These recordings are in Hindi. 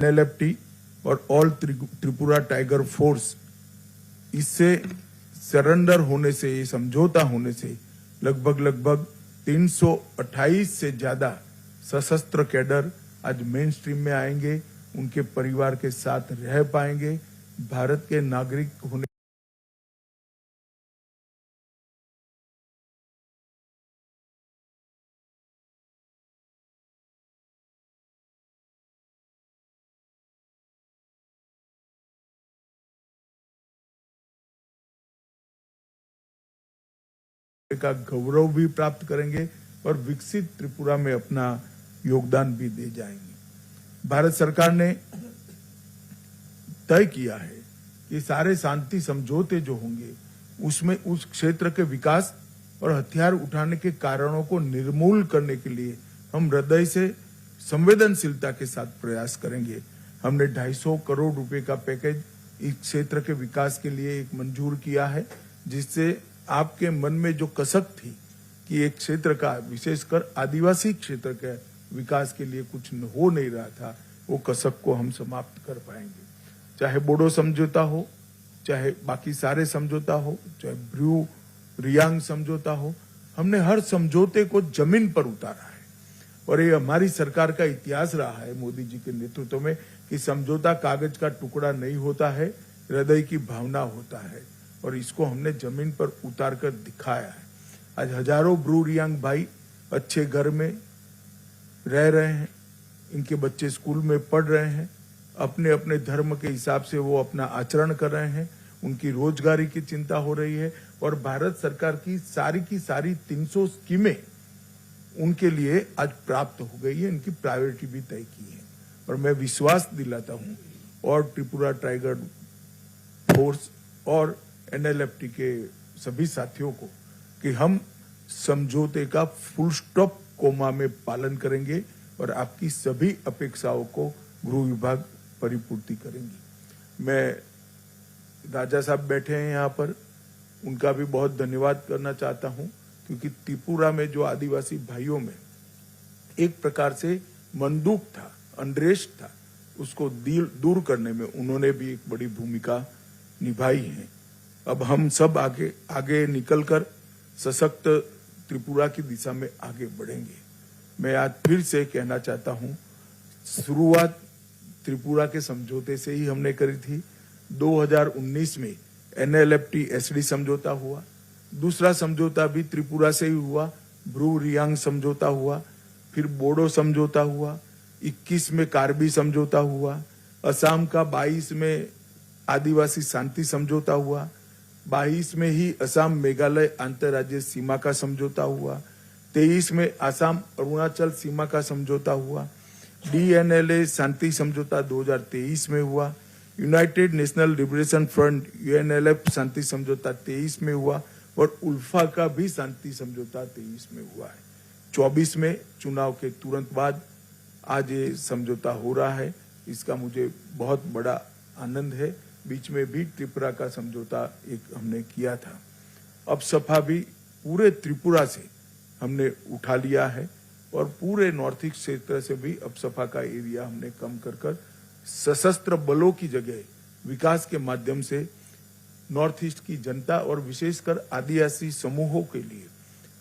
एनएलएफटी और ऑल त्रिपुरा टाइगर फोर्स, इससे सरेंडर होने से, ये समझौता होने से लगभग 328 से ज्यादा सशस्त्र कैडर आज मेन स्ट्रीम में आएंगे, उनके परिवार के साथ रह पाएंगे, भारत के नागरिक होने का गौरव भी प्राप्त करेंगे और विकसित त्रिपुरा में अपना योगदान भी दे जाएंगे। भारत सरकार ने तय किया है कि सारे शांति समझौते जो होंगे उसमें उस क्षेत्र के विकास और हथियार उठाने के कारणों को निर्मूल करने के लिए हम हृदय से संवेदनशीलता के साथ प्रयास करेंगे। हमने 250 करोड़ रुपए का पैकेज इस क्षेत्र के विकास के लिए एक मंजूर किया है, जिससे आपके मन में जो कसक थी कि एक क्षेत्र का, विशेषकर आदिवासी क्षेत्र के विकास के लिए कुछ हो नहीं रहा था, वो कसक को हम समाप्त कर पाएंगे। चाहे बोडो समझौता हो, चाहे बाकी सारे समझौता हो, चाहे ब्रू रियांग समझौता हो, हमने हर समझौते को जमीन पर उतारा है। और ये हमारी सरकार का इतिहास रहा है, मोदी जी के नेतृत्व में, कि समझौता कागज का टुकड़ा नहीं होता है, हृदय की भावना होता है, और इसको हमने जमीन पर उतार कर दिखाया है। आज हजारों ब्रू रियांग भाई अच्छे घर में रह रहे हैं, इनके बच्चे स्कूल में पढ़ रहे हैं, अपने अपने धर्म के हिसाब से वो अपना आचरण कर रहे हैं, उनकी रोजगारी की चिंता हो रही है, और भारत सरकार की सारी 300 स्कीमें उनके लिए आज प्राप्त हो गई है, इनकी प्रायोरिटी भी तय की है। और मैं विश्वास दिलाता हूं और त्रिपुरा टाइगर फोर्स और एनएलएफटी के सभी साथियों को कि हम समझौते का फुल स्टॉप कोमा में पालन करेंगे और आपकी सभी अपेक्षाओं को गृह विभाग परिपूर्ति करेंगी। मैं राजा साहब बैठे हैं यहाँ पर, उनका भी बहुत धन्यवाद करना चाहता हूं, क्योंकि त्रिपुरा में जो आदिवासी भाइयों में एक प्रकार से मंदुक था, अनरेस्ट था, उसको दूर करने में उन्होंने भी एक बड़ी भूमिका निभाई है। अब हम सब आगे निकलकर सशक्त त्रिपुरा की दिशा में आगे बढ़ेंगे। मैं आज फिर से कहना चाहता हूं, शुरुआत त्रिपुरा के समझौते से ही हमने करी थी। 2019 में एनएलएफटी एसडी समझौता हुआ, दूसरा समझौता भी त्रिपुरा से ही हुआ, ब्रू रियांग समझौता हुआ, फिर बोडो समझौता हुआ, 21 में कार्बी समझौता हुआ, असम का 22 में आदिवासी शांति समझौता हुआ, 22 में ही असम मेघालय अंतर्राज्यीय सीमा का समझौता हुआ, 23 में असम अरुणाचल सीमा का समझौता हुआ, डीएनएलए शांति समझौता 2023 में हुआ, united national liberation front UNLF शांति समझौता 23 में हुआ, और उल्फा का भी शांति समझौता 23 में हुआ है। 24 में चुनाव के तुरंत बाद आज ये समझौता हो रहा है, इसका मुझे बहुत बड़ा आनंद है। बीच में भी त्रिपुरा का समझौता एक हमने किया था। अब सफा भी पूरे त्रिपुरा से हमने उठा लिया है, और पूरे नॉर्थ ईस्ट क्षेत्र से भी अब सफा का एरिया हमने कम कर सशस्त्र बलों की जगह विकास के माध्यम से नॉर्थ ईस्ट की जनता और विशेषकर आदिवासी समूहों के लिए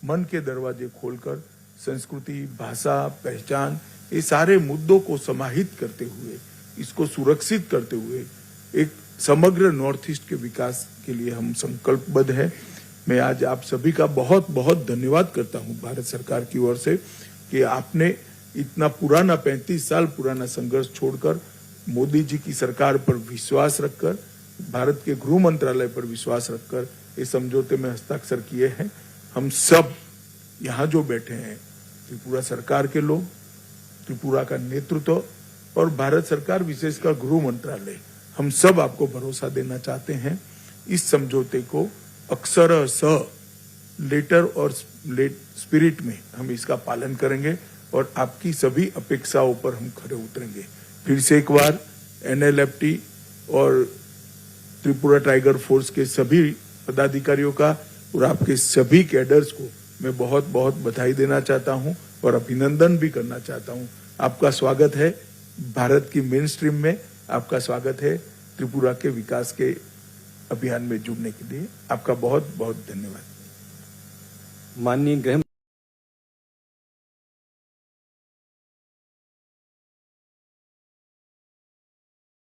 मन के दरवाजे खोलकर संस्कृति, भाषा, पहचान, ये सारे मुद्दों को समाहित करते हुए, इसको सुरक्षित करते हुए एक समग्र नॉर्थ ईस्ट के विकास के लिए हम संकल्पबद्ध हैं। मैं आज आप सभी का बहुत बहुत धन्यवाद करता हूं भारत सरकार की ओर से, कि आपने इतना पुराना 35 साल पुराना संघर्ष छोड़कर मोदी जी की सरकार पर विश्वास रखकर, भारत के गृह मंत्रालय पर विश्वास रखकर इस समझौते में हस्ताक्षर किए हैं। हम सब यहाँ जो बैठे हैं, त्रिपुरा सरकार के लोग, त्रिपुरा का नेतृत्व और भारत सरकार विशेषकर गृह मंत्रालय, हम सब आपको भरोसा देना चाहते हैं, इस समझौते को अक्षरशः लेटर और स्पिरिट में हम इसका पालन करेंगे और आपकी सभी अपेक्षाओं पर हम खरे उतरेंगे। फिर से एक बार एनएलएफटी और त्रिपुरा टाइगर फोर्स के सभी पदाधिकारियों का और आपके सभी कैडर्स को मैं बहुत बहुत बधाई देना चाहता हूं और अभिनंदन भी करना चाहता हूं। आपका स्वागत है भारत की मेन स्ट्रीम में आपका स्वागत है। त्रिपुरा के विकास के अभियान में जुड़ने के लिए आपका बहुत बहुत धन्यवाद। माननीय गृह